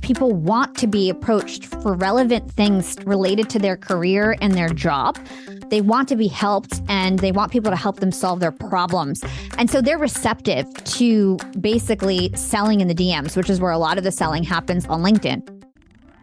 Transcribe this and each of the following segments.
people want to be approached for relevant things related to their career and their job. They want to be helped and they want people to help them solve their problems. And so they're receptive to basically selling in the DMs, which is where a lot of the selling happens on LinkedIn.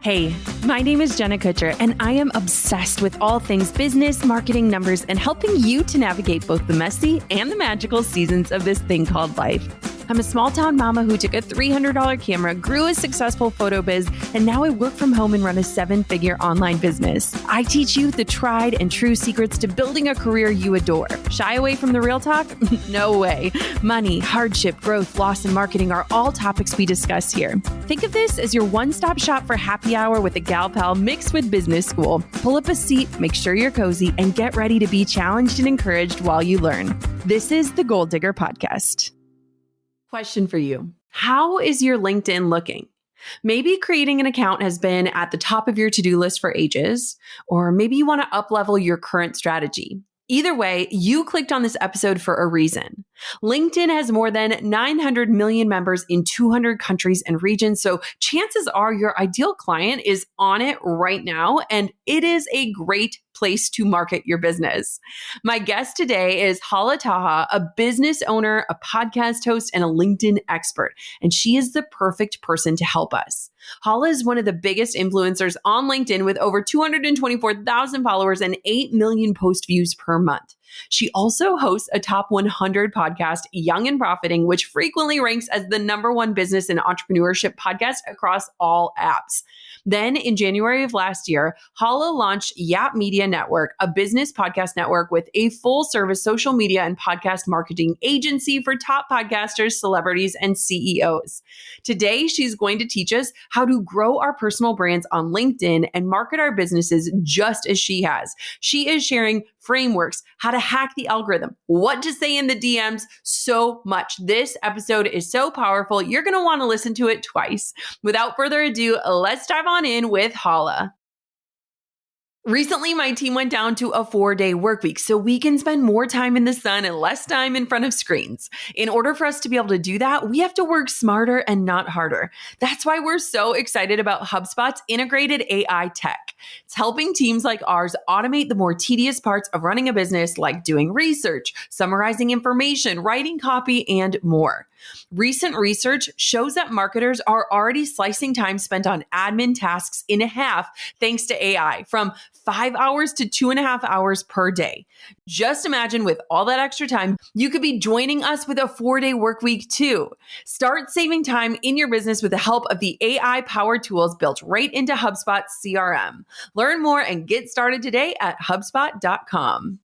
Hey, my name is Jenna Kutcher, and I am obsessed with all things business, marketing, numbers, and helping you to navigate both the messy and the magical seasons of this thing called life. I'm a small town mama who took a $300 camera, grew a successful photo biz, and now I work from home and run a 7-figure online business. I teach you the tried and true secrets to building a career you adore. Shy away from the real talk? No way. Money, hardship, growth, loss, and marketing are all topics we discuss here. Think of this as your one-stop shop for happy hour with a gal pal mixed with business school. Pull up a seat, make sure you're cozy, and get ready to be challenged and encouraged while you learn. This is the Gold Digger Podcast. Question for you. How is your LinkedIn looking? Maybe creating an account has been at the top of your to-do list for ages, or maybe you want to up-level your current strategy. Either way, you clicked on this episode for a reason. LinkedIn has more than 900 million members in 200 countries and regions, so chances are your ideal client is on it right now, and it is a great place to market your business. My guest today is Hala Taha, a business owner, a podcast host, and a LinkedIn expert, and she is the perfect person to help us. Hala is one of the biggest influencers on LinkedIn with over 224,000 followers and 8 million post views per month. She also hosts a top 100 podcast, Young and Profiting, which frequently ranks as the #1 business and entrepreneurship podcast across all apps. Then in January of last year, Hala launched Yap Media Network, a business podcast network with a full service social media and podcast marketing agency for top podcasters, celebrities, and CEOs. Today, she's going to teach us how to grow our personal brands on LinkedIn and market our businesses just as she has. She is sharing frameworks, how to hack the algorithm, what to say in the DMs, so much. This episode is so powerful. You're going to want to listen to it twice. Without further ado, let's dive on in with Hala. Recently, my team went down to a 4-day work week so we can spend more time in the sun and less time in front of screens. In order for us to be able to do that, we have to work smarter and not harder. That's why we're so excited about HubSpot's integrated AI tech. It's helping teams like ours automate the more tedious parts of running a business, like doing research, summarizing information, writing copy, and more. Recent research shows that marketers are already slicing time spent on admin tasks in half thanks to AI, from 5 hours to 2.5 hours per day. Just imagine with all that extra time, you could be joining us with a 4-day work week too. Start saving time in your business with the help of the AI-powered tools built right into HubSpot CRM. Learn more and get started today at HubSpot.com.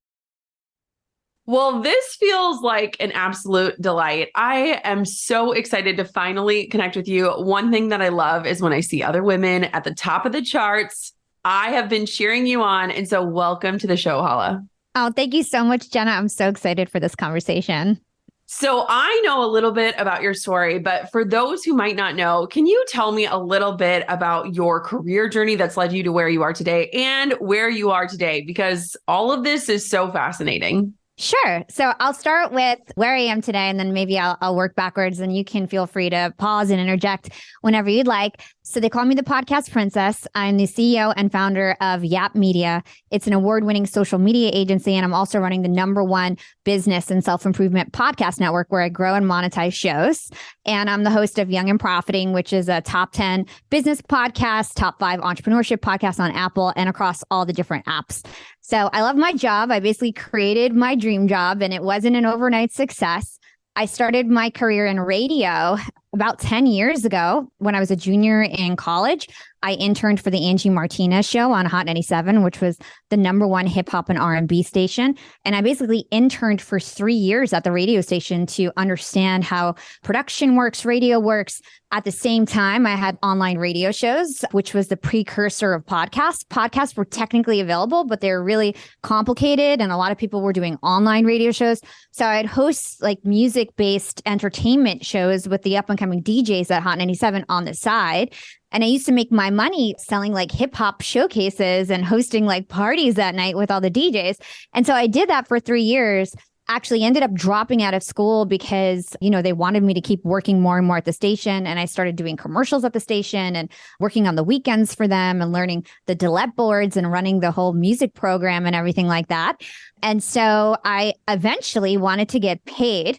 Well, this feels like an absolute delight. I am so excited to finally connect with you. One thing that I love is when I see other women at the top of the charts. I have been cheering you on. And so welcome to the show, Hala. Oh, thank you so much, Jenna. I'm so excited for this conversation. So I know a little bit about your story, but for those who might not know, can you tell me a little bit about your career journey that's led you to where you are today and where you are today? Because all of this is so fascinating. Sure. So I'll start with where I am today, and then maybe I'll work backwards, and you can feel free to pause and interject whenever you'd like. So they call me the podcast princess. I'm the CEO and founder of Yap Media. It's an award-winning social media agency, and I'm also running the #1 business and self-improvement podcast network where I grow and monetize shows. And I'm the host of Young and Profiting, which is a top 10 business podcast, top 5 entrepreneurship podcast on Apple and across all the different apps. So I love my job. I basically created my dream job, and it wasn't an overnight success. I started my career in radio about 10 years ago when I was a junior in college. I interned for the Angie Martinez show on Hot 97, which was the #1 hip hop and R&B station. And I basically interned for 3 years at the radio station to understand how production works, radio works. At the same time, I had online radio shows, which was the precursor of podcasts. Podcasts were technically available, but they were really complicated. And a lot of people were doing online radio shows. So I'd host like music-based entertainment shows with the up-and-coming DJs at Hot 97 on the side. And I used to make my money selling like hip hop showcases and hosting like parties that night with all the DJs. And so I did that for 3 years. actually ended up dropping out of school because, they wanted me to keep working more and more at the station. And I started doing commercials at the station and working on the weekends for them and learning the Delette boards and running the whole music program and everything like that. And so I eventually wanted to get paid.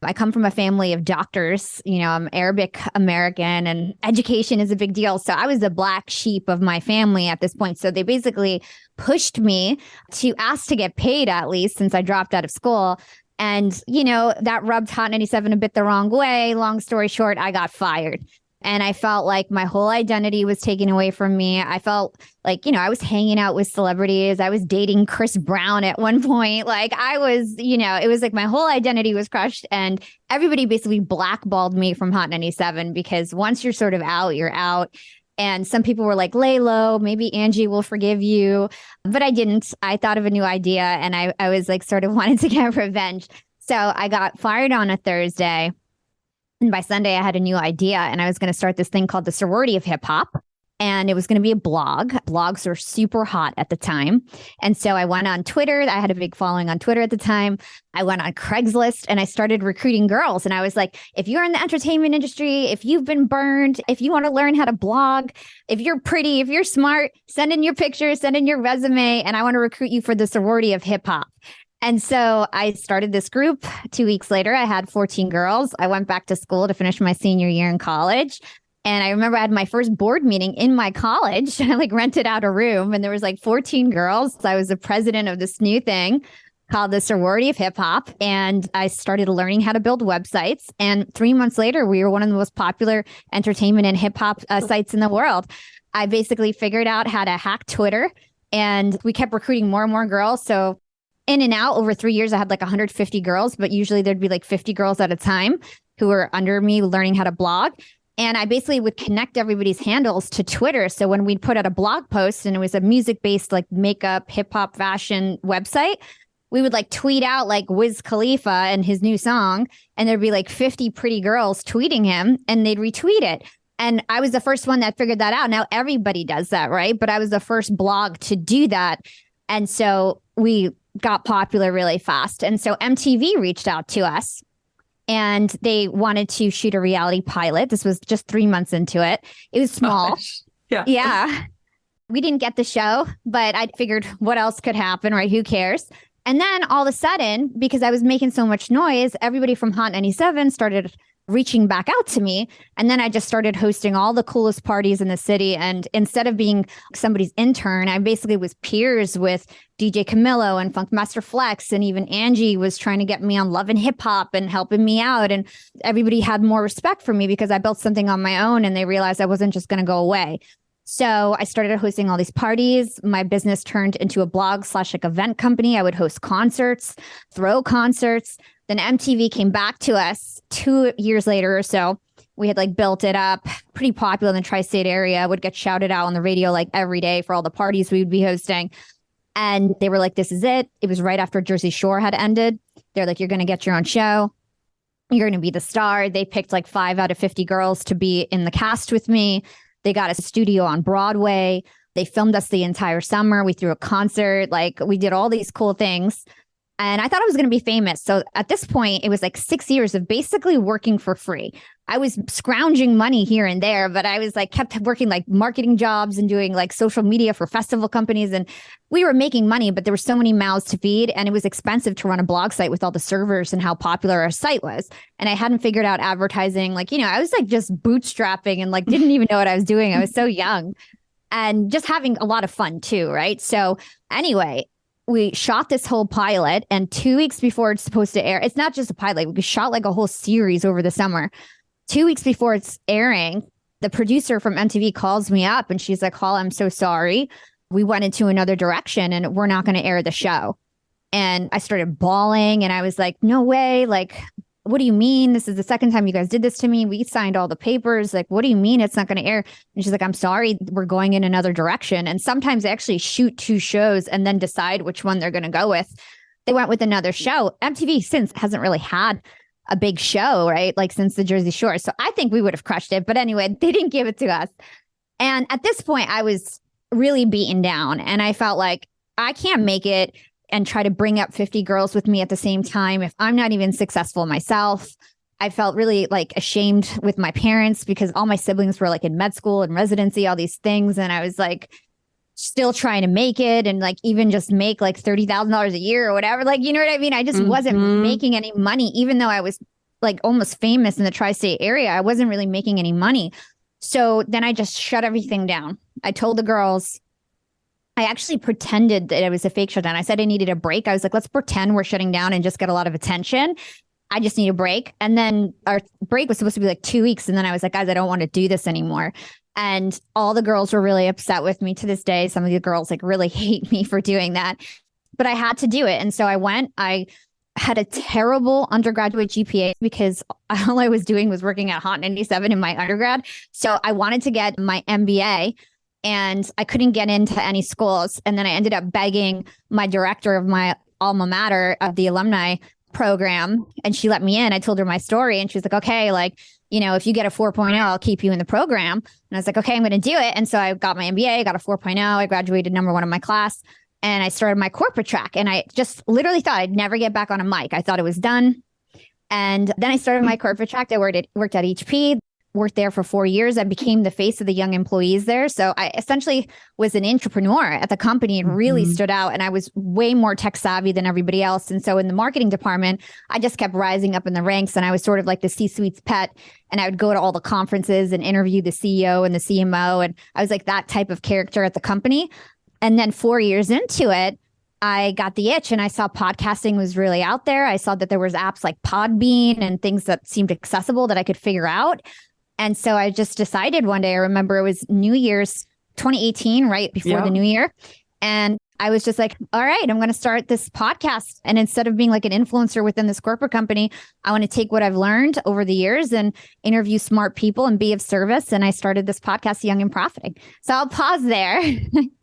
I come from a family of doctors, I'm Arabic American and education is a big deal. So I was the black sheep of my family at this point. So they basically pushed me to ask to get paid at least since I dropped out of school. And, that rubbed Hot 97 a bit the wrong way. Long story short, I got fired. And I felt like my whole identity was taken away from me. I felt like, I was hanging out with celebrities. I was dating Chris Brown at one point. Like I was, it was like my whole identity was crushed. And everybody basically blackballed me from Hot 97 because once you're sort of out, you're out. And some people were like, lay low, maybe Angie will forgive you. But I didn't. I thought of a new idea and I was like sort of wanted to get revenge. So I got fired on a Thursday. And by Sunday, I had a new idea and I was going to start this thing called the Sorority of Hip Hop. And it was going to be a blog. Blogs were super hot at the time. And so I went on Twitter. I had a big following on Twitter at the time. I went on Craigslist and I started recruiting girls. And I was like, if you're in the entertainment industry, if you've been burned, if you want to learn how to blog, if you're pretty, if you're smart, send in your pictures, send in your resume. And I want to recruit you for the Sorority of Hip Hop. And so I started this group. 2 weeks later, I had 14 girls. I went back to school to finish my senior year in college. And I remember I had my first board meeting in my college. I rented out a room and there was 14 girls. So I was the president of this new thing called the Sorority of Hip Hop. And I started learning how to build websites. And 3 months later, we were one of the most popular entertainment and hip hop sites in the world. I basically figured out how to hack Twitter and we kept recruiting more and more girls. So in and out over 3 years, I had 150 girls, but usually there'd be 50 girls at a time who were under me learning how to blog. And I basically would connect everybody's handles to Twitter. So when we'd put out a blog post and it was a music-based makeup, hip hop, fashion website, we would tweet out Wiz Khalifa and his new song. And there'd be 50 pretty girls tweeting him and they'd retweet it. And I was the first one that figured that out. Now everybody does that, right? But I was the first blog to do that. And so we got popular really fast. And so MTV reached out to us and they wanted to shoot a reality pilot. This was just 3 months into it. It was small. Gosh. Yeah. Yeah. We didn't get the show, but I figured what else could happen, right? Who cares? And then all of a sudden, because I was making so much noise, everybody from Hot 97 started reaching back out to me. And then I just started hosting all the coolest parties in the city. And instead of being somebody's intern, I basically was peers with DJ Camilo and Funkmaster Flex. And even Angie was trying to get me on Love and Hip Hop and helping me out. And everybody had more respect for me because I built something on my own and they realized I wasn't just going to go away. So I started hosting all these parties. My business turned into a blog / event company. I would host concerts, throw concerts. Then MTV came back to us 2 years later or so. We had built it up, pretty popular in the tri-state area, would get shouted out on the radio every day for all the parties we would be hosting. And they were like, this is it. It was right after Jersey Shore had ended. They're like, you're going to get your own show. You're going to be the star. They picked 5 out of 50 girls to be in the cast with me. They got a studio on Broadway. They filmed us the entire summer. We threw a concert. We did all these cool things. And I thought I was going to be famous. So at this point, it was 6 years of basically working for free. I was scrounging money here and there, but I was kept working marketing jobs and doing social media for festival companies. And we were making money, but there were so many mouths to feed. And it was expensive to run a blog site with all the servers and how popular our site was. And I hadn't figured out advertising. I was just bootstrapping and didn't even know what I was doing. I was so young and just having a lot of fun too. Right. So anyway, we shot this whole pilot and 2 weeks before it's supposed to air, it's not just a pilot. We shot a whole series over the summer. 2 weeks before it's airing, the producer from MTV calls me up and she's like, Hala, I'm so sorry. We went into another direction and we're not going to air the show. And I started bawling and I was like, no way. What do you mean? This is the second time you guys did this to me. We signed all the papers. What do you mean it's not going to air? And she's like, I'm sorry, we're going in another direction. And sometimes they actually shoot 2 shows and then decide which one they're going to go with. They went with another show. MTV since hasn't really had a big show, right? Since the Jersey Shore. So I think we would have crushed it. But anyway, they didn't give it to us. And at this point, I was really beaten down and I felt like I can't make it. and try to bring up 50 girls with me at the same time if I'm not even successful myself. I felt really like ashamed with my parents because all my siblings were like in med school and residency, all these things. And I was like still trying to make it and like even just make like $30,000 a year or whatever. Like, you know what I mean? I just wasn't making any money, even though I was like almost famous in the tri-state area. I wasn't really making any money. So then I just shut everything down. I told the girls, I actually pretended that it was a fake shutdown. I said I needed a break. I was like, let's pretend we're shutting down and just get a lot of attention. I just need a break. And then our break was supposed to be like 2 weeks. And then I was like, guys, I don't want to do this anymore. And all the girls were really upset with me to this day. Some of the girls like really hate me for doing that, but I had to do it. And so I went, I had a terrible undergraduate GPA because all I was doing was working at Hot 97 in my undergrad. So I wanted to get my MBA and I couldn't get into any schools. And then I ended up begging my director of my alma mater of the alumni program, and she let me in. I told her my story and she was like, okay, like, you know, if you get a 4.0, I'll keep you in the program. And I was like, okay, I'm going to do it. And so I got my MBA, got a 4.0. I graduated number one in my class and I started my corporate track. And I just literally thought I'd never get back on a mic. I thought it was done. And then I started my corporate track. I worked at HP, worked there for 4 years. I became the face of the young employees there. So I essentially was an entrepreneur at the company and really stood out. And I was way more tech savvy than everybody else. And so in the marketing department, I just kept rising up in the ranks. And I was sort of like the C-suite's pet. And I would go to all the conferences and interview the CEO and the CMO. And I was like that type of character at the company. And then 4 years into it, I got the itch and I saw podcasting was really out there. I saw that there was apps like Podbean and things that seemed accessible that I could figure out. And so I just decided one day, I remember it was New Year's 2018, right before the new year. And I was just like, all right, I'm going to start this podcast. And instead of being like an influencer within this corporate company, I want to take what I've learned over the years and interview smart people and be of service. And I started this podcast, Young and Profiting. So I'll pause there.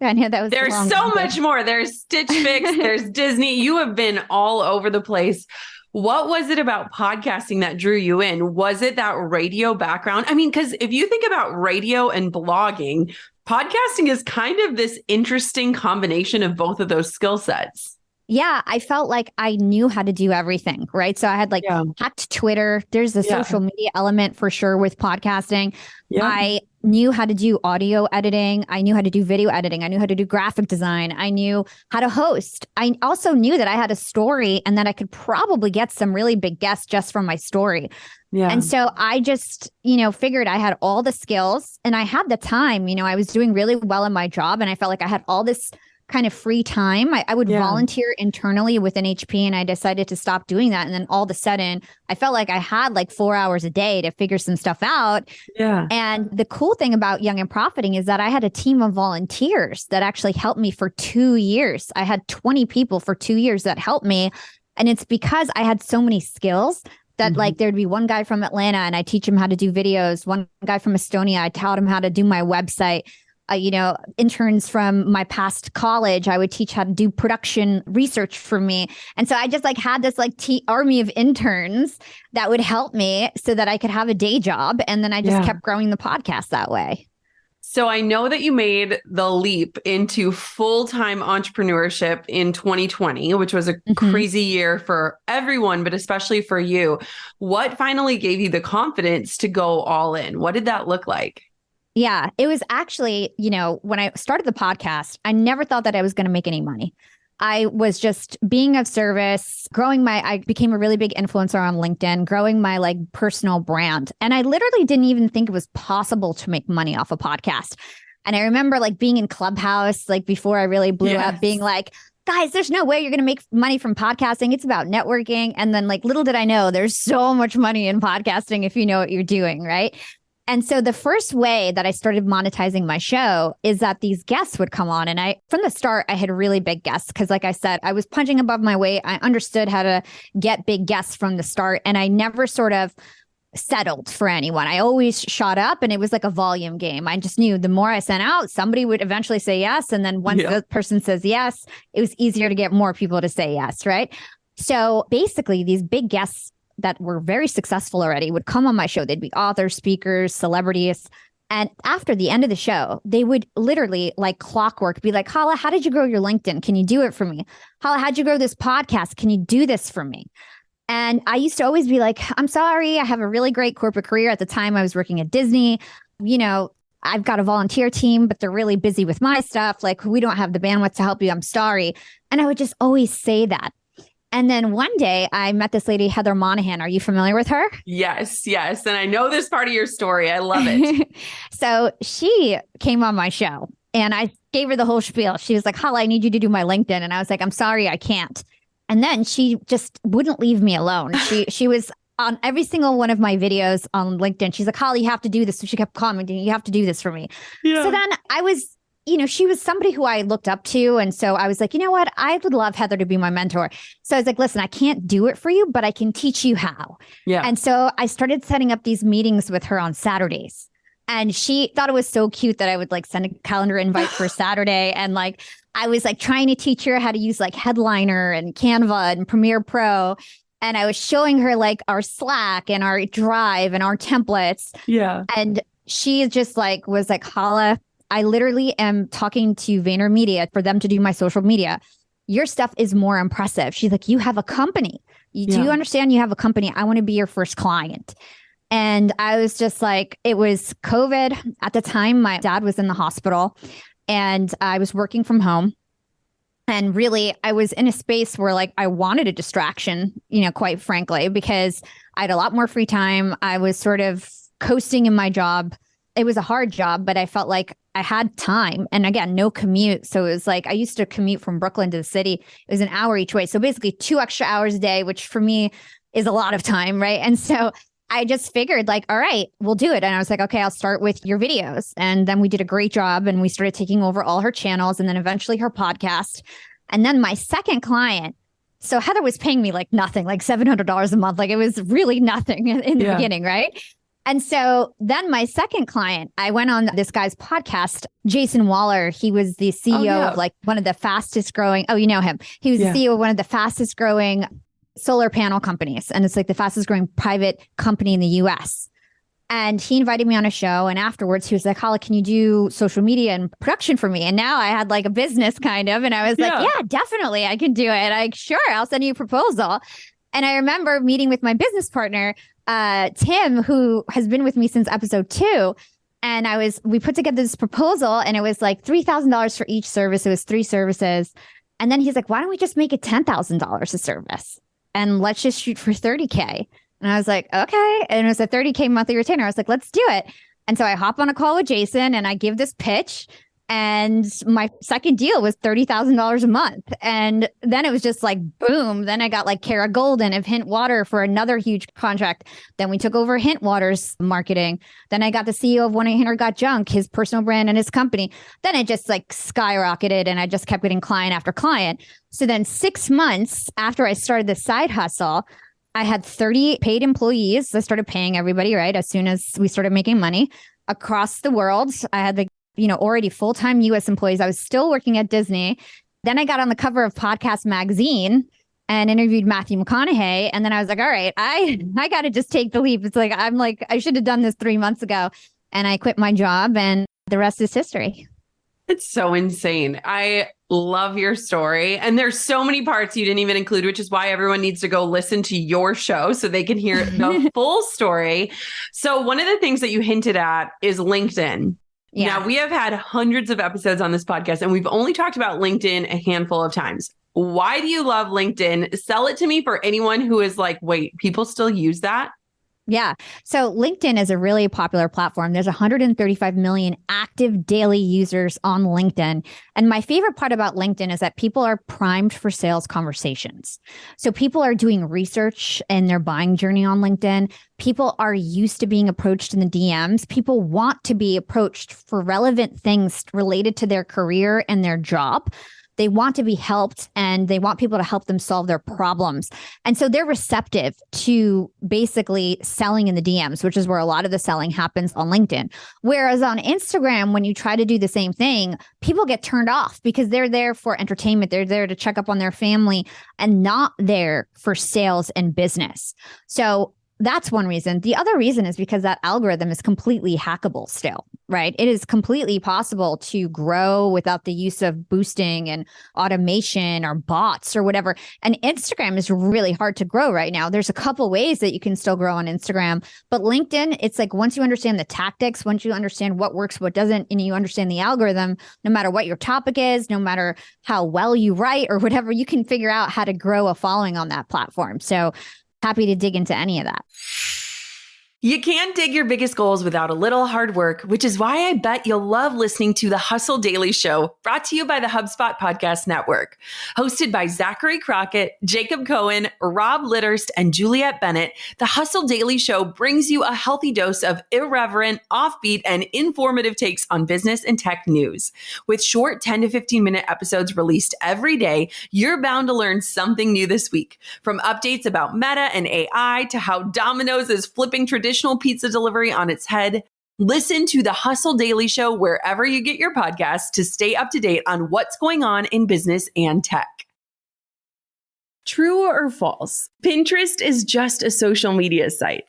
I know that was There's so much more. There's Stitch Fix, there's Disney. You have been all over the place. What was it about podcasting that drew you in? Was it that radio background? I mean, because if you think about radio and blogging, podcasting is kind of this interesting combination of both of those skill sets. Yeah, I felt like I knew how to do everything, right? So I had like hacked Twitter. There's a social media element for sure with podcasting. Yeah. I knew how to do audio editing. I knew how to do video editing. I knew how to do graphic design. I knew how to host. I also knew that I had a story and that I could probably get some really big guests just from my story. Yeah. And so I just, figured I had all the skills and I had the time. I was doing really well in my job and I felt like I had all this kind of free time. I would volunteer internally within HP and I decided to stop doing that. And then all of a sudden I felt like I had like 4 hours a day to figure some stuff out. Yeah. And the cool thing about Young and Profiting is that I had a team of volunteers that actually helped me for 2 years. I had 20 people for 2 years that helped me. And it's because I had so many skills that like there'd be one guy from Atlanta and I teach him how to do videos. One guy from Estonia, I taught him how to do my website. Interns from my past college, I would teach how to do production research for me. And so I just like had this like army of interns that would help me so that I could have a day job. And then I just kept growing the podcast that way. So I know that you made the leap into full-time entrepreneurship in 2020, which was a crazy year for everyone, but especially for you. What finally gave you the confidence to go all in? What did that look like? Yeah, it was actually, when I started the podcast, I never thought that I was going to make any money. I was just being of service, I became a really big influencer on LinkedIn, growing my like personal brand. And I literally didn't even think it was possible to make money off a podcast. And I remember like being in Clubhouse, like before I really blew up, being like, guys, there's no way you're going to make money from podcasting. It's about networking. And then like, little did I know, there's so much money in podcasting if you know what you're doing, right? And so the first way that I started monetizing my show is that these guests would come on. And from the start, I had really big guests because like I said, I was punching above my weight. I understood how to get big guests from the start. And I never sort of settled for anyone. I always shot up and it was like a volume game. I just knew the more I sent out, somebody would eventually say yes. And then once the person says yes, it was easier to get more people to say yes, right? So basically these big guests that were very successful already would come on my show. They'd be authors, speakers, celebrities. And after the end of the show, they would literally like clockwork be like, Hala, how did you grow your LinkedIn? Can you do it for me? Hala, how'd you grow this podcast? Can you do this for me? And I used to always be like, I'm sorry, I have a really great corporate career. At the time, I was working at Disney. I've got a volunteer team, but they're really busy with my stuff. Like, we don't have the bandwidth to help you. I'm sorry. And I would just always say that. And then one day I met this lady, Heather Monahan. Are you familiar with her? Yes. And I know this part of your story. I love it. So she came on my show and I gave her the whole spiel. She was like, Hala, I need you to do my LinkedIn. And I was like, I'm sorry, I can't. And then she just wouldn't leave me alone. She was on every single one of my videos on LinkedIn. She's like, Hala, you have to do this. So she kept commenting, you have to do this for me. Yeah. So then I was, she was somebody who I looked up to. And so I was like, you know what? I would love Heather to be my mentor. So I was like, listen, I can't do it for you, but I can teach you how. Yeah. And so I started setting up these meetings with her on Saturdays. And she thought it was so cute that I would like send a calendar invite for Saturday. And like, I was like trying to teach her how to use like Headliner and Canva and Premiere Pro. And I was showing her like our Slack and our Drive and our templates. Yeah. And she just like was like, Hala, I literally am talking to VaynerMedia for them to do my social media. Your stuff is more impressive. She's like, you have a company. Do you understand you have a company? I want to be your first client. And I was just like, it was COVID. At the time, my dad was in the hospital and I was working from home. And really, I was in a space where like I wanted a distraction, quite frankly, because I had a lot more free time. I was sort of coasting in my job. It was a hard job, but I felt like I had time. And again, no commute. So it was like I used to commute from Brooklyn to the city. It was an hour each way. So basically 2 extra hours a day, which for me is a lot of time, right? And so I just figured like, all right, we'll do it. And I was like, okay, I'll start with your videos. And then we did a great job and we started taking over all her channels and then eventually her podcast. And then my second client, so Heather was paying me like nothing, like $700 a month. Like it was really nothing in the beginning, right? And so then my second client, I went on this guy's podcast, Jason Waller. He was the CEO of like one of the fastest growing. Oh, you know him. He was the CEO of one of the fastest growing solar panel companies. And it's like the fastest growing private company in the US. And he invited me on a show. And afterwards, he was like, Hala, can you do social media and production for me? And now I had like a business kind of. And I was like, yeah, definitely, I can do it. Like, sure, I'll send you a proposal. And I remember meeting with my business partner, Tim, who has been with me since episode 2. And we put together this proposal and it was like $3,000 for each service. It was 3 services. And then he's like, why don't we just make it $10,000 a service? And let's just shoot for 30K. And I was like, okay. And it was a 30K monthly retainer. I was like, let's do it. And so I hop on a call with Jason and I give this pitch. And my second deal was $30,000 a month. And then it was just like, boom. Then I got like Kara Golden of Hint Water for another huge contract. Then we took over Hint Water's marketing. Then I got the CEO of 1-800-GOT-JUNK, his personal brand and his company. Then it just like skyrocketed and I just kept getting client after client. So then 6 months after I started this side hustle, I had 30 paid employees. I started paying everybody, right? As soon as we started making money across the world. I had like, already full-time US employees. I was still working at Disney. Then I got on the cover of Podcast Magazine and interviewed Matthew McConaughey. And then I was like, all right, I got to just take the leap. It's like, I should have done this 3 months ago. And I quit my job and the rest is history. It's so insane. I love your story. And there's so many parts you didn't even include, which is why everyone needs to go listen to your show so they can hear the full story. So one of the things that you hinted at is LinkedIn. Yeah. Now, we have had hundreds of episodes on this podcast, and we've only talked about LinkedIn a handful of times. Why do you love LinkedIn? Sell it to me for anyone who is like, wait, people still use that? Yeah. So LinkedIn is a really popular platform. There's 135 million active daily users on LinkedIn. And my favorite part about LinkedIn is that people are primed for sales conversations. So people are doing research in their buying journey on LinkedIn. People are used to being approached in the DMs. People want to be approached for relevant things related to their career and their job. They want to be helped and they want people to help them solve their problems. And so they're receptive to basically selling in the DMs, which is where a lot of the selling happens on LinkedIn. Whereas on Instagram, when you try to do the same thing, people get turned off because they're there for entertainment. They're there to check up on their family and not there for sales and business. So that's one reason. The other reason is because that algorithm is completely hackable still, right? It is completely possible to grow without the use of boosting and automation or bots or whatever. And Instagram is really hard to grow right now. There's a couple ways that you can still grow on Instagram, but LinkedIn, it's like once you understand the tactics, once you understand what works, what doesn't, and you understand the algorithm, no matter what your topic is, no matter how well you write or whatever, you can figure out how to grow a following on that platform. So happy to dig into any of that. You can't dig your biggest goals without a little hard work, which is why I bet you'll love listening to the Hustle Daily Show, brought to you by the HubSpot Podcast Network. Hosted by Zachary Crockett, Jacob Cohen, Rob Litterst, and Juliette Bennett, the Hustle Daily Show brings you a healthy dose of irreverent, offbeat, and informative takes on business and tech news. With short 10 to 15-minute episodes released every day, you're bound to learn something new this week. From updates about Meta and AI to how Domino's is flipping traditional pizza delivery on its head. Listen to the Hustle Daily Show wherever you get your podcasts to stay up to date on what's going on in business and tech. True or false? Pinterest is just a social media site.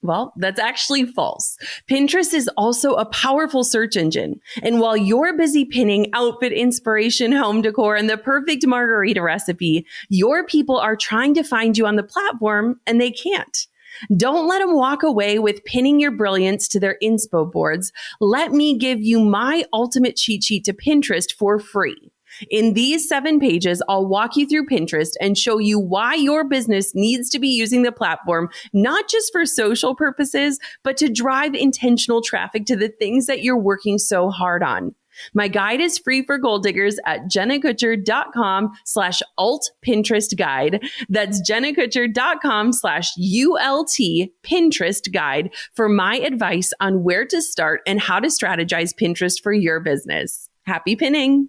Well, that's actually false. Pinterest is also a powerful search engine. And while you're busy pinning outfit inspiration, home decor, and the perfect margarita recipe, your people are trying to find you on the platform and they can't. Don't let them walk away with pinning your brilliance to their inspo boards. Let me give you my ultimate cheat sheet to Pinterest for free. In these 7 pages, I'll walk you through Pinterest and show you why your business needs to be using the platform, not just for social purposes, but to drive intentional traffic to the things that you're working so hard on. My guide is free for goal diggers at jennakutcher.com/alt Pinterest guide. That's jennakutcher.com/ULT Pinterest guide for my advice on where to start and how to strategize Pinterest for your business. Happy pinning.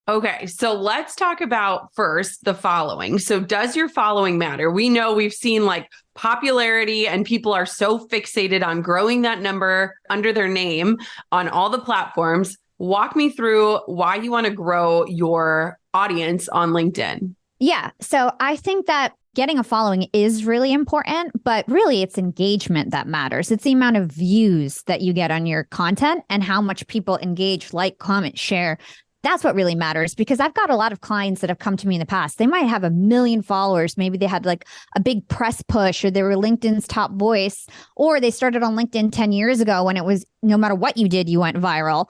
Okay, so let's talk about first the following. So does your following matter? We know we've seen like popularity and people are so fixated on growing that number under their name on all the platforms. Walk me through why you want to grow your audience on LinkedIn. Yeah, so I think that getting a following is really important, but really it's engagement that matters. It's the amount of views that you get on your content and how much people engage, like, comment, share. That's what really matters, because I've got a lot of clients that have come to me in the past. They might have 1 million followers. Maybe they had like a big press push, or they were LinkedIn's top voice, or they started on LinkedIn 10 years ago when it was no matter what you did, you went viral.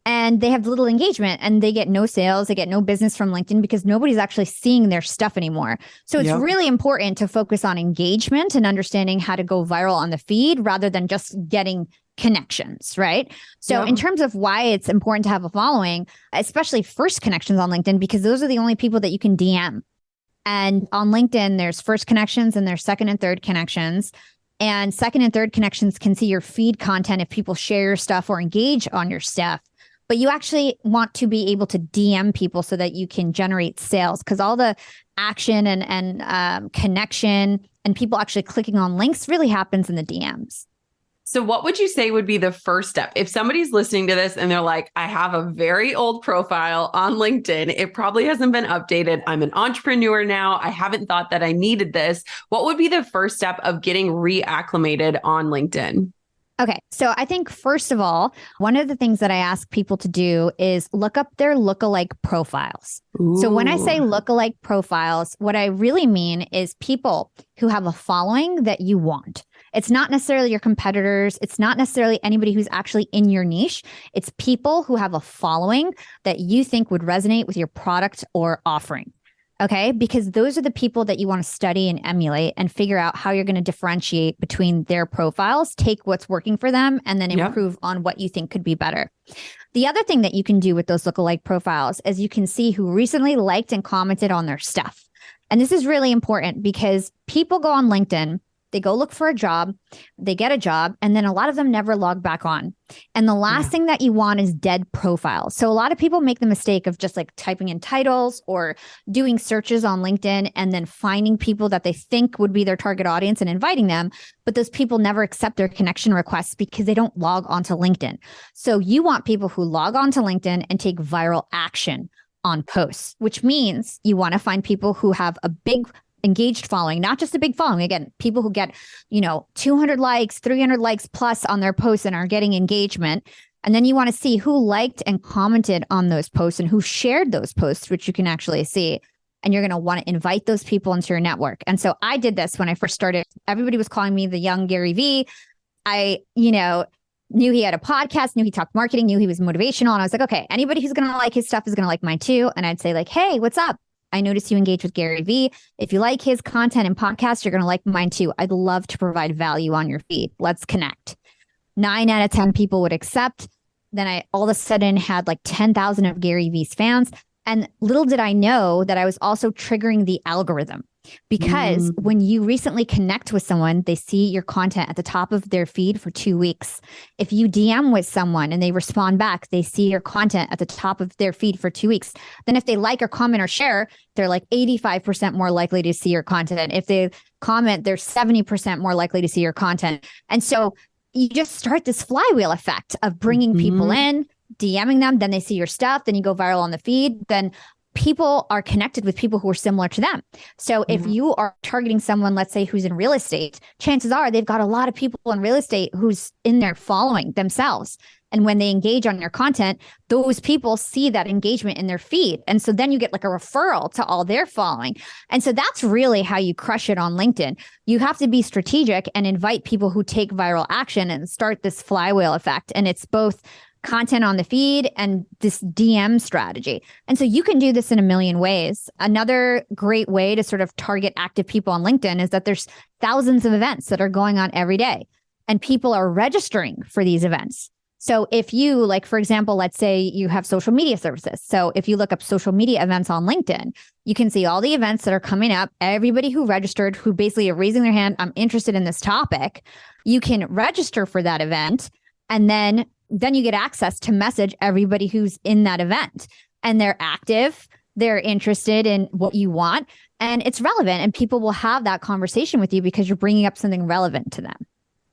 And they have little engagement and they get no sales. They get no business from LinkedIn because nobody's actually seeing their stuff anymore. So it's really important to focus on engagement and understanding how to go viral on the feed rather than just getting connections, right? So in terms of why it's important to have a following, especially first connections on LinkedIn, because those are the only people that you can DM. And on LinkedIn, there's first connections and there's second and third connections. And second and third connections can see your feed content if people share your stuff or engage on your stuff. But you actually want to be able to DM people so that you can generate sales, because all the action and connection and people actually clicking on links really happens in the DMs. So what would you say would be the first step? If somebody's listening to this and they're like, I have a very old profile on LinkedIn, it probably hasn't been updated. I'm an entrepreneur now. I haven't thought that I needed this. What would be the first step of getting reacclimated on LinkedIn? Okay, so I think first of all, one of the things that I ask people to do is look up their lookalike profiles. Ooh. So when I say lookalike profiles, what I really mean is people who have a following that you want. It's not necessarily your competitors. It's not necessarily anybody who's actually in your niche. It's people who have a following that you think would resonate with your product or offering. Okay, because those are the people that you want to study and emulate and figure out how you're going to differentiate between their profiles, take what's working for them, and then improve on what you think could be better. The other thing that you can do with those lookalike profiles is you can see who recently liked and commented on their stuff. And this is really important because people go on LinkedIn, they go look for a job, they get a job, and then a lot of them never log back on. And the last thing that you want is dead profiles. So a lot of people make the mistake of just like typing in titles or doing searches on LinkedIn and then finding people that they think would be their target audience and inviting them. But those people never accept their connection requests because they don't log onto LinkedIn. So you want people who log onto LinkedIn and take viral action on posts, which means you want to find people who have a big engaged following, not just a big following. Again, people who get, 200 likes, 300 likes plus on their posts and are getting engagement. And then you want to see who liked and commented on those posts and who shared those posts, which you can actually see. And you're going to want to invite those people into your network. And so I did this when I first started. Everybody was calling me the young Gary Vee. I, knew he had a podcast, knew he talked marketing, knew he was motivational. And I was like, okay, anybody who's going to like his stuff is going to like mine too. And I'd say like, hey, what's up? I noticed you engage with Gary Vee. If you like his content and podcast, you're going to like mine too. I'd love to provide value on your feed. Let's connect. 9 out of 10 people would accept. Then I all of a sudden had like 10,000 of Gary Vee's fans. And little did I know that I was also triggering the algorithm, because when you recently connect with someone, they see your content at the top of their feed for 2 weeks. If you DM with someone and they respond back, they see your content at the top of their feed for 2 weeks. Then if they like or comment or share, they're like 85% more likely to see your content. If they comment, they're 70% more likely to see your content. And so you just start this flywheel effect of bringing people in, DMing them, then they see your stuff, then you go viral on the feed, then people are connected with people who are similar to them. So if you are targeting someone, let's say, who's in real estate, chances are they've got a lot of people in real estate who's in there following themselves. And when they engage on your content, those people see that engagement in their feed. And so then you get like a referral to all their following. And so that's really how you crush it on LinkedIn. You have to be strategic and invite people who take viral action and start this flywheel effect. And it's both content on the feed and this DM strategy. And so you can do this in a million ways. Another great way to sort of target active people on LinkedIn is that there's thousands of events that are going on every day, and people are registering for these events. So if you, like, for example, let's say you have social media services. So if you look up social media events on LinkedIn, you can see all the events that are coming up, everybody who registered, who basically are raising their hand, I'm interested in this topic. You can register for that event, and then you get access to message everybody who's in that event, and they're active, they're interested in what you want, and it's relevant, and people will have that conversation with you because you're bringing up something relevant to them.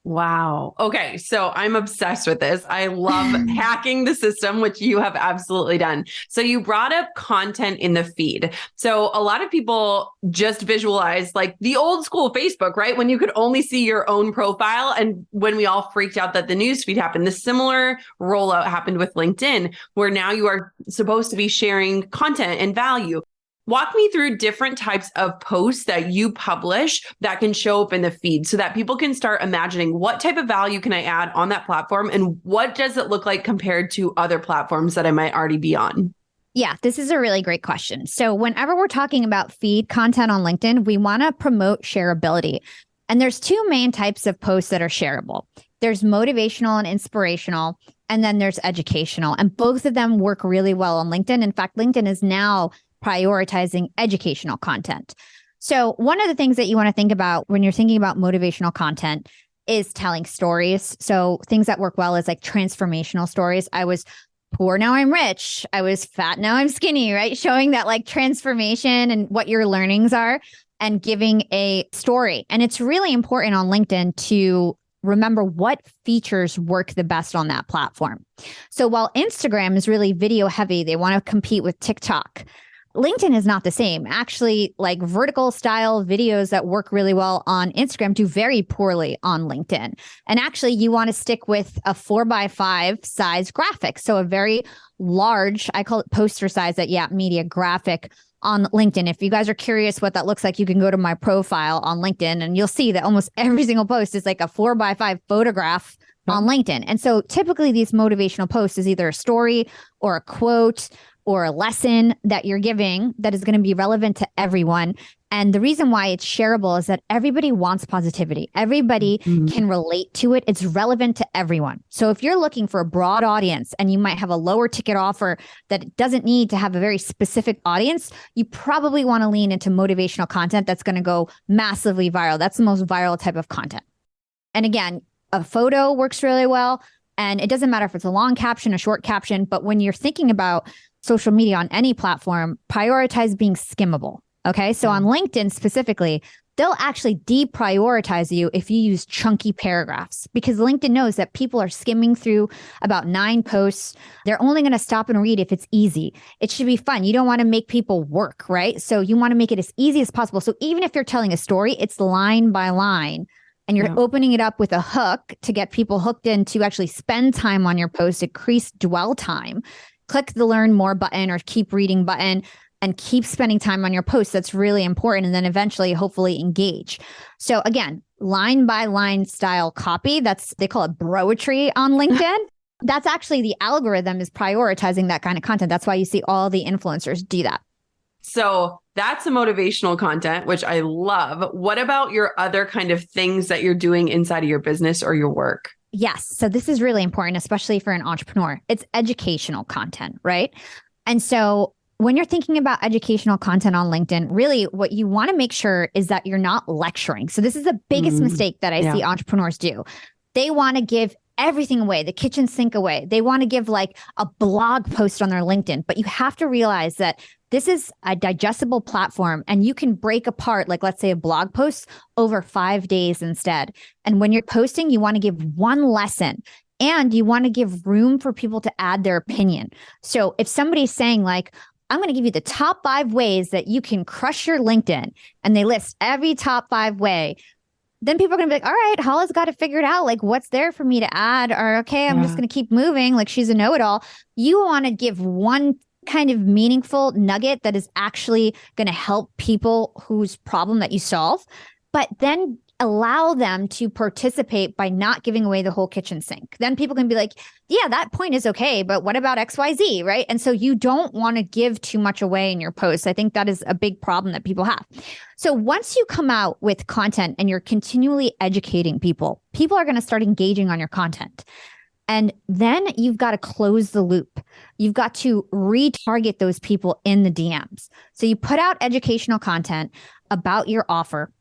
Wow. Okay. So I'm obsessed with this. I love hacking the system, which you have absolutely done. So you brought up content in the feed. So a lot of people just visualize like the old school Facebook, right? When you could only see your own profile. And when we all freaked out that the news feed happened, the similar rollout happened with LinkedIn, where now you are supposed to be sharing content and value. Walk me through different types of posts that you publish that can show up in the feed so that people can start imagining what type of value can I add on that platform and what does it look like compared to other platforms that I might already be on? Yeah, this is a really great question. So whenever we're talking about feed content on LinkedIn, we want to promote shareability. And there's two main types of posts that are shareable. There's motivational and inspirational, and then there's educational. And both of them work really well on LinkedIn. In fact, LinkedIn is now prioritizing educational content. So one of the things that you want to think about when you're thinking about motivational content is telling stories. So things that work well is like transformational stories. I was poor, now I'm rich. I was fat, now I'm skinny, right? Showing that like transformation and what your learnings are and giving a story. And it's really important on LinkedIn to remember what features work the best on that platform. So while Instagram is really video heavy, they want to compete with TikTok. LinkedIn is not the same. Actually, like vertical style videos that work really well on Instagram do very poorly on LinkedIn. And actually, you want to stick with a 4x5 size graphic. So a very large, I call it poster size at Yap Media graphic on LinkedIn. If you guys are curious what that looks like, you can go to my profile on LinkedIn and you'll see that almost every single post is like a 4x5 photograph on LinkedIn. And so typically these motivational posts is either a story or a quote or a lesson that you're giving that is going to be relevant to everyone. And the reason why it's shareable is that everybody wants positivity. Everybody can relate to it. It's relevant to everyone. So if you're looking for a broad audience and you might have a lower ticket offer that doesn't need to have a very specific audience, you probably want to lean into motivational content that's going to go massively viral. That's the most viral type of content. And again, a photo works really well. And it doesn't matter if it's a long caption, a short caption, but when you're thinking about social media on any platform, prioritize being skimmable. Okay. So on LinkedIn specifically, they'll actually deprioritize you if you use chunky paragraphs, because LinkedIn knows that people are skimming through about 9 posts. They're only going to stop and read if it's easy. It should be fun. You don't want to make people work, right? So you want to make it as easy as possible. So even if you're telling a story, it's line by line, and you're opening it up with a hook to get people hooked in to actually spend time on your post, increase dwell time. Click the learn more button or keep reading button and keep spending time on your post. That's really important. And then eventually, hopefully engage. So again, line by line style copy. They call it broetry on LinkedIn. That's actually the algorithm is prioritizing that kind of content. That's why you see all the influencers do that. So that's a motivational content, which I love. What about your other kind of things that you're doing inside of your business or your work? Yes. So this is really important, especially for an entrepreneur. It's educational content, right? And so when you're thinking about educational content on LinkedIn, really what you want to make sure is that you're not lecturing. So this is the biggest mistake that I see entrepreneurs do. They want to give everything away, the kitchen sink away. They want to give like a blog post on their LinkedIn, but you have to realize that this is a digestible platform and you can break apart, like let's say a blog post over 5 days instead. And when you're posting, you want to give one lesson and you want to give room for people to add their opinion. So if somebody's saying like, I'm going to give you the top 5 ways that you can crush your LinkedIn, and they list every top 5 way, then people are going to be like, all right, Hala's got it figured out. Like, what's there for me to add? Or, okay, I'm just going to keep moving. Like, she's a know-it-all. You want to give one kind of meaningful nugget that is actually going to help people whose problem that you solve, but then allow them to participate by not giving away the whole kitchen sink. Then people can be like, yeah, that point is okay, but what about XYZ, right? And so you don't want to give too much away in your posts. I think that is a big problem that people have. So once you come out with content and you're continually educating people, people are going to start engaging on your content. And then you've got to close the loop. You've got to retarget those people in the DMs. So you put out educational content about your offer.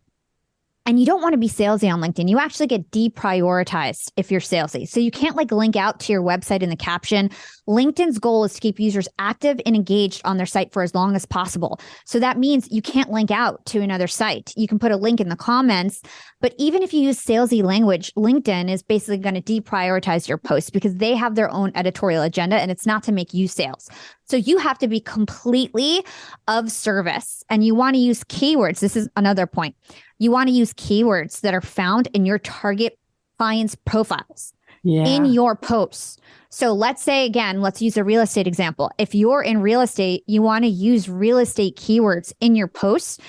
And you don't want to be salesy on LinkedIn. You actually get deprioritized if you're salesy. So you can't like link out to your website in the caption. LinkedIn's goal is to keep users active and engaged on their site for as long as possible. So that means you can't link out to another site. You can put a link in the comments, but even if you use salesy language, LinkedIn is basically going to deprioritize your posts because they have their own editorial agenda and it's not to make you sales. So you have to be completely of service and you want to use keywords. This is another point. You want to use keywords that are found in your target clients' profiles in your posts. So let's say, again, let's use a real estate example. If you're in real estate, you want to use real estate keywords in your posts,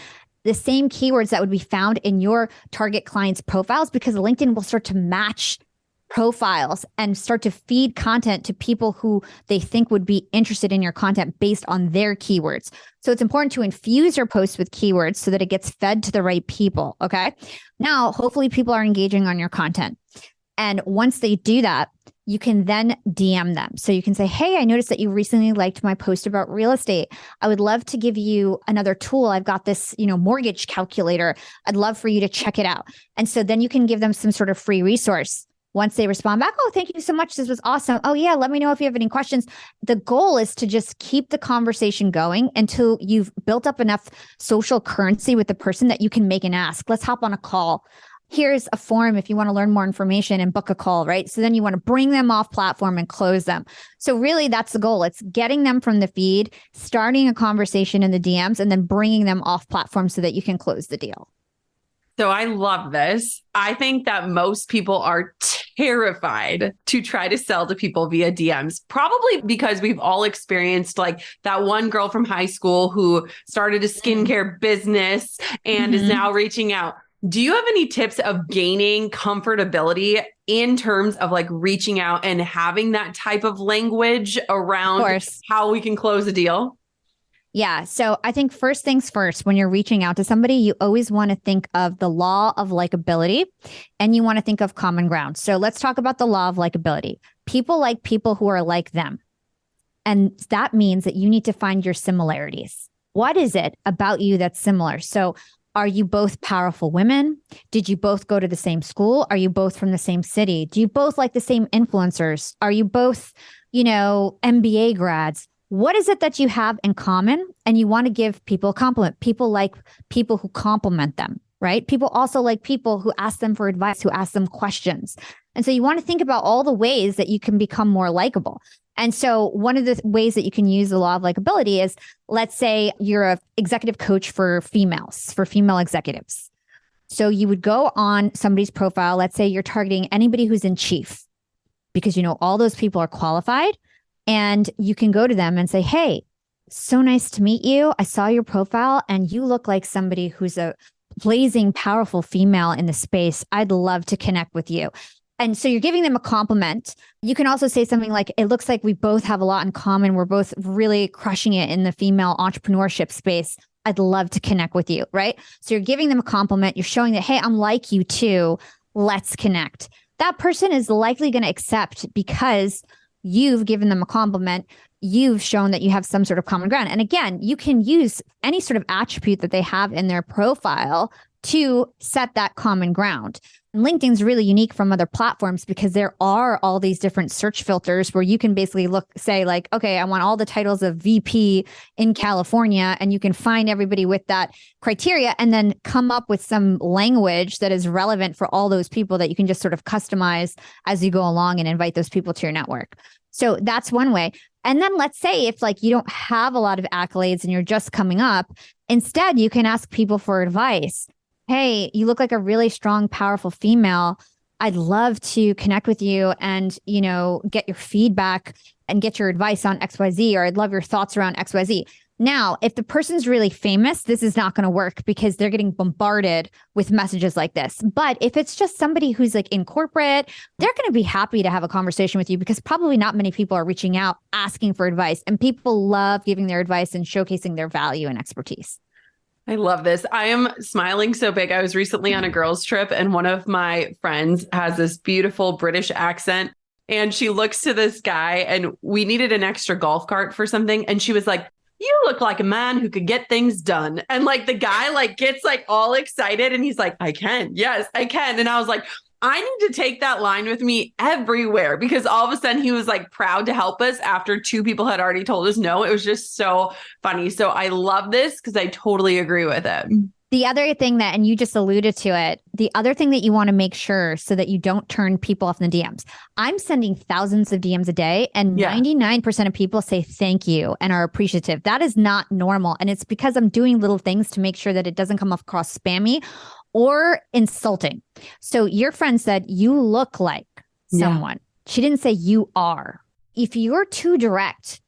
the same keywords that would be found in your target clients' profiles, because LinkedIn will start to match profiles and start to feed content to people who they think would be interested in your content based on their keywords. So it's important to infuse your posts with keywords so that it gets fed to the right people. Okay. Now, hopefully people are engaging on your content. And once they do that, you can then DM them. So you can say, hey, I noticed that you recently liked my post about real estate. I would love to give you another tool. I've got this, mortgage calculator. I'd love for you to check it out. And so then you can give them some sort of free resource. Once they respond back, oh, thank you so much. This was awesome. Oh, yeah, let me know if you have any questions. The goal is to just keep the conversation going until you've built up enough social currency with the person that you can make an ask. Let's hop on a call. Here's a form if you want to learn more information and book a call, right? So then you want to bring them off platform and close them. So really that's the goal. It's getting them from the feed, starting a conversation in the DMs, and then bringing them off platform so that you can close the deal. So I love this. I think that most people are terrified to try to sell to people via DMs, probably because we've all experienced like that one girl from high school who started a skincare business and is now reaching out. Do you have any tips of gaining comfortability in terms of like reaching out and having that type of language around how we can close a deal? Yeah. So I think first things first, when you're reaching out to somebody, you always want to think of the law of likability and you want to think of common ground. So let's talk about the law of likability. People like people who are like them. And that means that you need to find your similarities. What is it about you that's similar? So are you both powerful women? Did you both go to the same school? Are you both from the same city? Do you both like the same influencers? Are you both, MBA grads? What is it that you have in common? And you want to give people a compliment. People like people who compliment them. right? People also like people who ask them for advice, who ask them questions. And so you want to think about all the ways that you can become more likable. And so one of the ways that you can use the law of likability is, let's say you're an executive coach for females, for female executives. So you would go on somebody's profile. Let's say you're targeting anybody who's in chief, because you know all those people are qualified, and you can go to them and say, hey, so nice to meet you. I saw your profile and you look like somebody who's a blazing, powerful female in the space. I'd love to connect with you. And so you're giving them a compliment. You can also say something like, it looks like we both have a lot in common. We're both really crushing it in the female entrepreneurship space. I'd love to connect with you, right? So you're giving them a compliment. You're showing that, hey, I'm like you too. Let's connect. That person is likely going to accept because you've given them a compliment. You've shown that you have some sort of common ground. And again, you can use any sort of attribute that they have in their profile to set that common ground. And LinkedIn's really unique from other platforms because there are all these different search filters where you can basically say like, okay, I want all the titles of VP in California, and you can find everybody with that criteria and then come up with some language that is relevant for all those people that you can just sort of customize as you go along and invite those people to your network. So that's one way. And then let's say if like you don't have a lot of accolades and you're just coming up, instead you can ask people for advice. Hey, you look like a really strong, powerful female. I'd love to connect with you and, you know, get your feedback and get your advice on XYZ, or I'd love your thoughts around XYZ. Now, if the person's really famous, this is not going to work because they're getting bombarded with messages like this. But if it's just somebody who's like in corporate, they're going to be happy to have a conversation with you because probably not many people are reaching out asking for advice, and people love giving their advice and showcasing their value and expertise. I love this. I am smiling so big. I was recently on a girls' trip and one of my friends has this beautiful British accent, and she looks to this guy, and we needed an extra golf cart for something. And she was like, you look like a man who could get things done. And like the guy like gets like all excited and he's like, I can. Yes, I can. And I was like, I need to take that line with me everywhere, because all of a sudden he was like proud to help us after two people had already told us no. It was just so funny. So I love this because I totally agree with it. The other thing that, and you just alluded to it, the other thing that you want to make sure so that you don't turn people off in the DMs. I'm sending thousands of DMs a day, and 99% of people say thank you and are appreciative. That is not normal. And it's because I'm doing little things to make sure that it doesn't come across spammy or insulting. So your friend said, you look like someone. She didn't say you are. If you're too direct,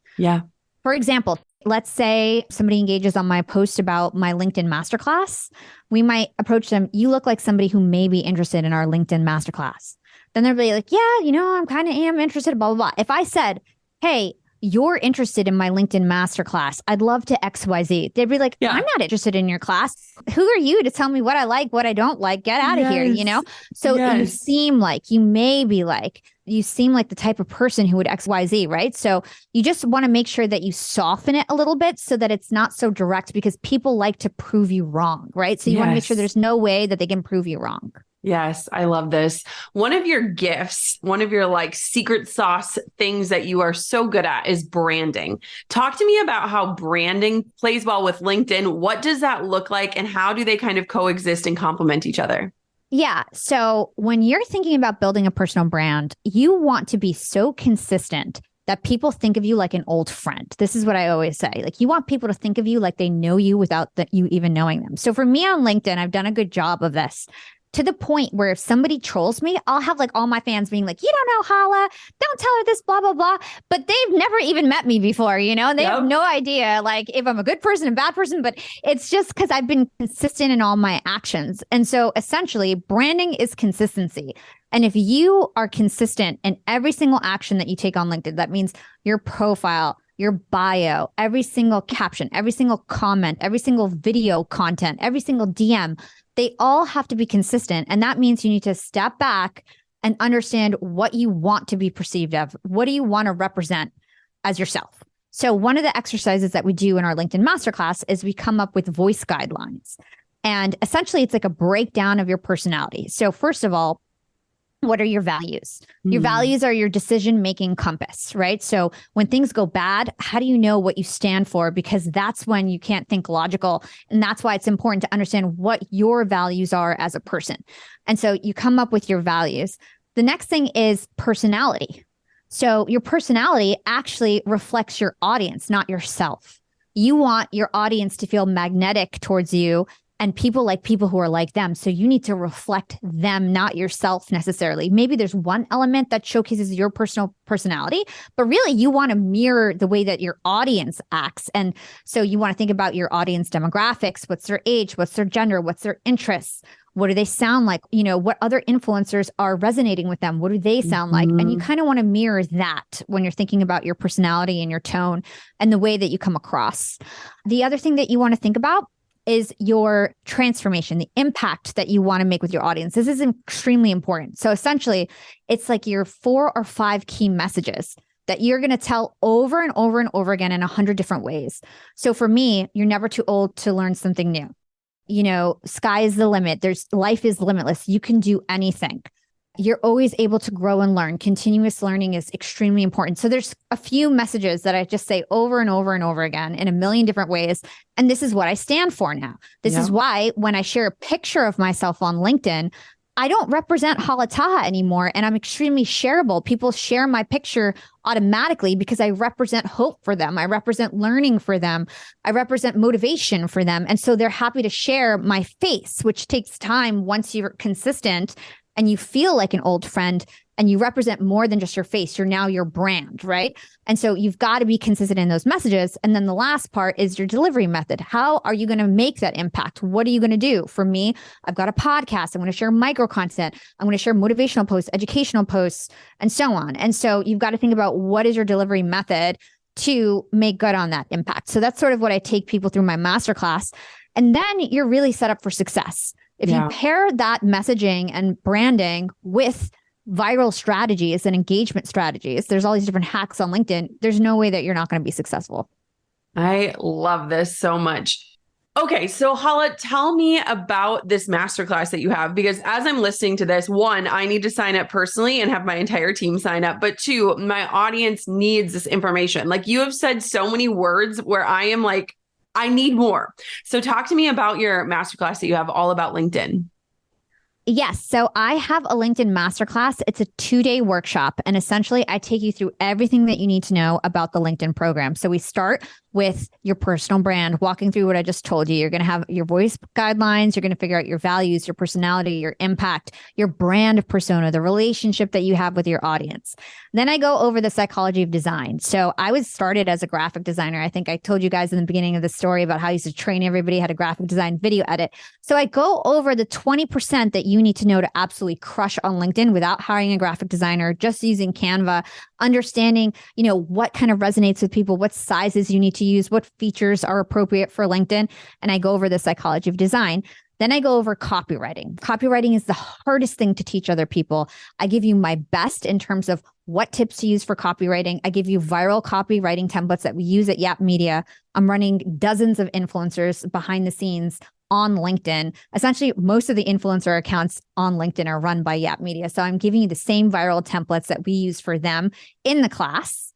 for example, let's say somebody engages on my post about my LinkedIn masterclass. We might approach them. You look like somebody who may be interested in our LinkedIn masterclass. Then they'll be like, yeah, you know, I'm kind of am interested, blah, blah, blah. If I said, hey, you're interested in my LinkedIn masterclass, I'd love to XYZ. They'd be like, I'm not interested in your class. Who are you to tell me what I like, what I don't like? Get out of here, you know? So you seem like, you seem like the type of person who would XYZ, right? So you just want to make sure that you soften it a little bit so that it's not so direct, because people like to prove you wrong, right? So you want to make sure there's no way that they can prove you wrong. Yes, I love this. One of your gifts, one of your like secret sauce things that you are so good at is branding. Talk to me about how branding plays well with LinkedIn. What does that look like, and how do they kind of coexist and complement each other? Yeah. So when you're thinking about building a personal brand, you want to be so consistent that people think of you like an old friend. This is what I always say. Like, you want people to think of you like they know you without you even knowing them. So for me on LinkedIn, I've done a good job of this, to the point where if somebody trolls me, I'll have like all my fans being like, you don't know Hala, don't tell her this, blah, blah, blah. But they've never even met me before, you know, they have no idea like if I'm a good person and bad person, but it's just because I've been consistent in all my actions. And so essentially branding is consistency. And if you are consistent in every single action that you take on LinkedIn, that means your profile, your bio, every single caption, every single comment, every single video content, every single DM, they all have to be consistent. And that means you need to step back and understand what you want to be perceived of. What do you want to represent as yourself? So one of the exercises that we do in our LinkedIn masterclass is we come up with voice guidelines. And essentially, it's like a breakdown of your personality. So first of all, What are your values? Your Mm. values are your decision-making compass, right? So when things go bad, how do you know what you stand for? Because that's when you can't think logical. And that's why it's important to understand what your values are as a person. And so you come up with your values. The next thing is personality. So your personality actually reflects your audience, not yourself. You want your audience to feel magnetic towards you, and people like people who are like them. So you need to reflect them, not yourself necessarily. Maybe there's one element that showcases your personal personality, but really you want to mirror the way that your audience acts. And so you want to think about your audience demographics. What's their age? What's their gender? What's their interests? What do they sound like? What other influencers are resonating with them? What do they sound like? And you kind of want to mirror that when you're thinking about your personality and your tone and the way that you come across. The other thing that you want to think about is your transformation, the impact that you want to make with your audience. This is extremely important. So essentially, it's like your 4 or 5 key messages that you're going to tell over and over and over again in 100 different ways. So for me, you're never too old to learn something new. Sky is the limit. Life is limitless. You can do anything. You're always able to grow and learn. Continuous learning is extremely important. So there's a few messages that I just say over and over and over again in a million different ways. And this is what I stand for now. This is why when I share a picture of myself on LinkedIn, I don't represent Hala Taha anymore. And I'm extremely shareable. People share my picture automatically because I represent hope for them. I represent learning for them. I represent motivation for them. And so they're happy to share my face, which takes time once you're consistent and you feel like an old friend and you represent more than just your face. You're now your brand, right? And so you've got to be consistent in those messages. And then the last part is your delivery method. How are you going to make that impact? What are you going to do? For me, I've got a podcast. I'm going to share micro content. I'm going to share motivational posts, educational posts, and so on. And so you've got to think about what is your delivery method to make good on that impact. So that's sort of what I take people through my masterclass. And then you're really set up for success. If you pair that messaging and branding with viral strategies and engagement strategies, there's all these different hacks on LinkedIn. There's no way that you're not going to be successful. I love this so much. Okay, so Hala, tell me about this masterclass that you have, because as I'm listening to this, 1, I need to sign up personally and have my entire team sign up. But 2, my audience needs this information. Like, you have said so many words where I am like, I need more. So talk to me about your masterclass that you have all about LinkedIn. Yes. So I have a LinkedIn masterclass. It's a 2-day workshop. And essentially, I take you through everything that you need to know about the LinkedIn program. So we start with your personal brand, walking through what I just told you. You're going to have your voice guidelines. You're going to figure out your values, your personality, your impact, your brand persona, the relationship that you have with your audience. Then I go over the psychology of design. So I was started as a graphic designer. I think I told you guys in the beginning of the story about how I used to train everybody how to graphic design, video edit. So I go over the 20% that you need to know to absolutely crush on LinkedIn without hiring a graphic designer, just using Canva, understanding, what kind of resonates with people, what sizes you need to use, what features are appropriate for LinkedIn. And I go over the psychology of design. Then I go over copywriting. Copywriting is the hardest thing to teach other people. I give you my best in terms of what tips to use for copywriting. I give you viral copywriting templates that we use at Yap Media. I'm running dozens of influencers behind the scenes on LinkedIn. Essentially, most of the influencer accounts on LinkedIn are run by Yap Media. So I'm giving you the same viral templates that we use for them in the class.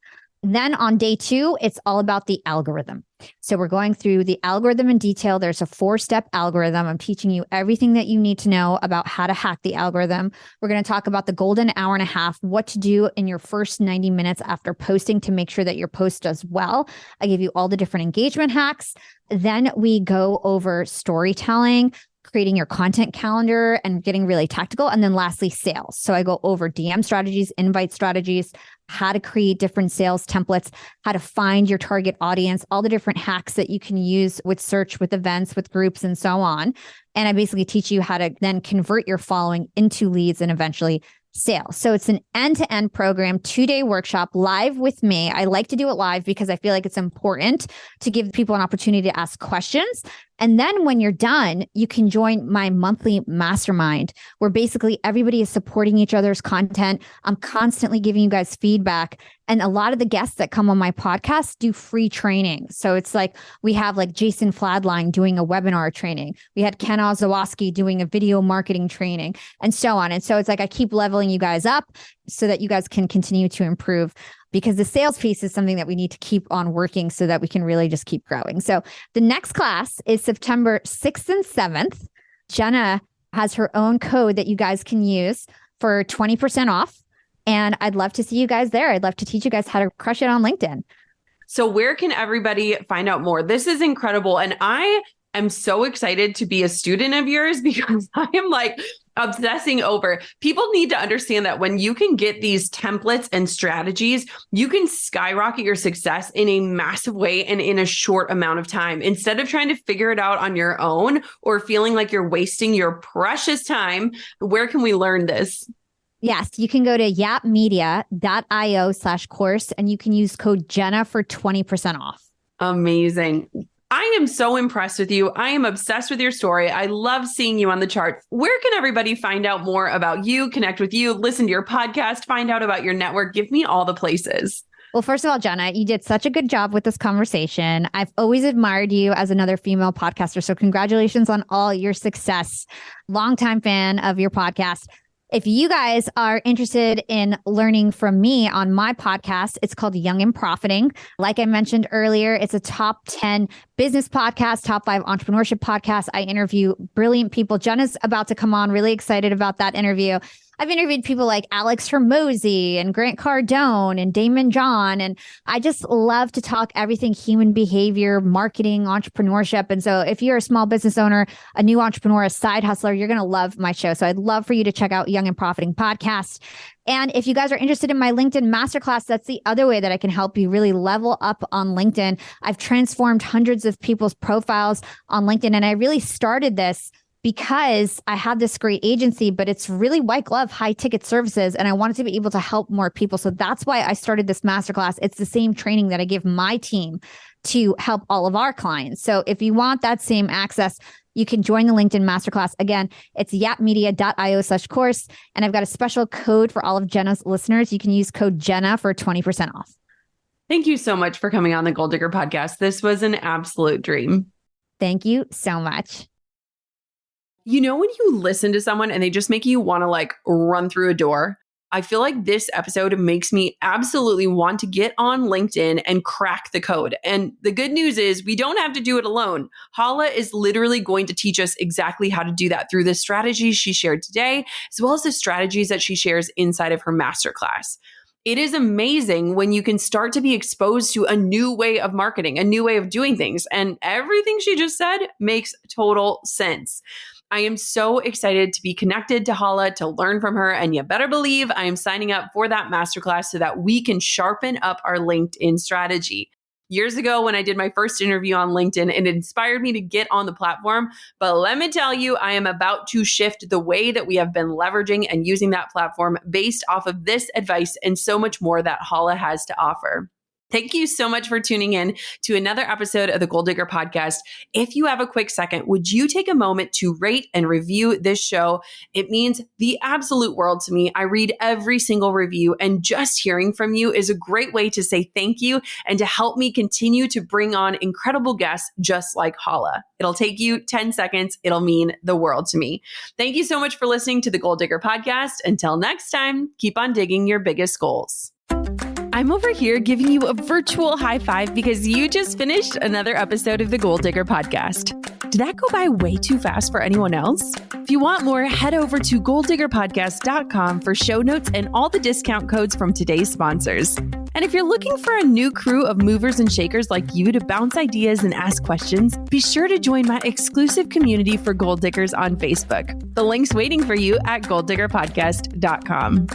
Then on day 2, it's all about the algorithm. So we're going through the algorithm in detail. There's a 4-step algorithm. I'm teaching you everything that you need to know about how to hack the algorithm. We're going to talk about the golden hour and a half, what to do in your first 90 minutes after posting to make sure that your post does well. I give you all the different engagement hacks. Then we go over storytelling, creating your content calendar and getting really tactical. And then lastly, sales. So I go over DM strategies, invite strategies, how to create different sales templates, how to find your target audience, all the different hacks that you can use with search, with events, with groups, and so on. And I basically teach you how to then convert your following into leads and eventually sales. So it's an end-to-end program, 2-day workshop live with me. I like to do it live because I feel like it's important to give people an opportunity to ask questions And then when you're done, you can join my monthly mastermind where basically everybody is supporting each other's content. I'm constantly giving you guys feedback. And a lot of the guests that come on my podcast do free training. So it's like we have like Jason Fladline doing a webinar training. We had Ken Ozawoski doing a video marketing training and so on. And so it's like I keep leveling you guys up so that you guys can continue to improve, because the sales piece is something that we need to keep on working so that we can really just keep growing. So the next class is September 6th and 7th. Jenna has her own code that you guys can use for 20% off. And I'd love to see you guys there. I'd love to teach you guys how to crush it on LinkedIn. So where can everybody find out more? This is incredible. And I am so excited to be a student of yours because I am like obsessing over. People need to understand that when you can get these templates and strategies, you can skyrocket your success in a massive way and in a short amount of time. Instead of trying to figure it out on your own or feeling like you're wasting your precious time, where can we learn this? Yes, you can go to yapmedia.io/course and you can use code Jenna for 20% off. Amazing. I am so impressed with you. I am obsessed with your story. I love seeing you on the chart. Where can everybody find out more about you, connect with you, listen to your podcast, find out about your network? Give me all the places. Well, first of all, Jenna, you did such a good job with this conversation. I've always admired you as another female podcaster. So congratulations on all your success. Longtime fan of your podcast. If you guys are interested in learning from me on my podcast, it's called Young and Profiting. Like I mentioned earlier, it's a top 10 business podcast, top 5 entrepreneurship podcast. I interview brilliant people. Jenna's about to come on. Really excited about that interview. I've interviewed people like Alex Hormozy and Grant Cardone and Damon John. And I just love to talk everything human behavior, marketing, entrepreneurship. And so if you're a small business owner, a new entrepreneur, a side hustler, you're going to love my show. So I'd love for you to check out Young and Profiting podcast. And if you guys are interested in my LinkedIn masterclass, that's the other way that I can help you really level up on LinkedIn. I've transformed hundreds of people's profiles on LinkedIn. And I really started this because I have this great agency, but it's really white glove, high ticket services. And I wanted to be able to help more people. So that's why I started this masterclass. It's the same training that I give my team to help all of our clients. So if you want that same access, you can join the LinkedIn masterclass. Again, it's yapmedia.io/course. And I've got a special code for all of Jenna's listeners. You can use code Jenna for 20% off. Thank you so much for coming on the Goal Digger podcast. This was an absolute dream. Thank you so much. You know, when you listen to someone and they just make you want to like run through a door, I feel like this episode makes me absolutely want to get on LinkedIn and crack the code. And the good news is we don't have to do it alone. Hala is literally going to teach us exactly how to do that through the strategies she shared today, as well as the strategies that she shares inside of her masterclass. It is amazing when you can start to be exposed to a new way of marketing, a new way of doing things. And everything she just said makes total sense. I am so excited to be connected to Hala, to learn from her. And you better believe I am signing up for that masterclass so that we can sharpen up our LinkedIn strategy. Years ago, when I did my first interview on LinkedIn, it inspired me to get on the platform. But let me tell you, I am about to shift the way that we have been leveraging and using that platform based off of this advice and so much more that Hala has to offer. Thank you so much for tuning in to another episode of the Goal Digger podcast. If you have a quick second, would you take a moment to rate and review this show? It means the absolute world to me. I read every single review, and just hearing from you is a great way to say thank you and to help me continue to bring on incredible guests just like Hala. It'll take you 10 seconds. It'll mean the world to me. Thank you so much for listening to the Goal Digger podcast. Until next time, keep on digging your biggest goals. I'm over here giving you a virtual high five because you just finished another episode of the Goal Digger podcast. Did that go by way too fast for anyone else? If you want more, head over to goaldiggerpodcast.com for show notes and all the discount codes from today's sponsors. And if you're looking for a new crew of movers and shakers like you to bounce ideas and ask questions, be sure to join my exclusive community for Goal Diggers on Facebook. The link's waiting for you at goaldiggerpodcast.com.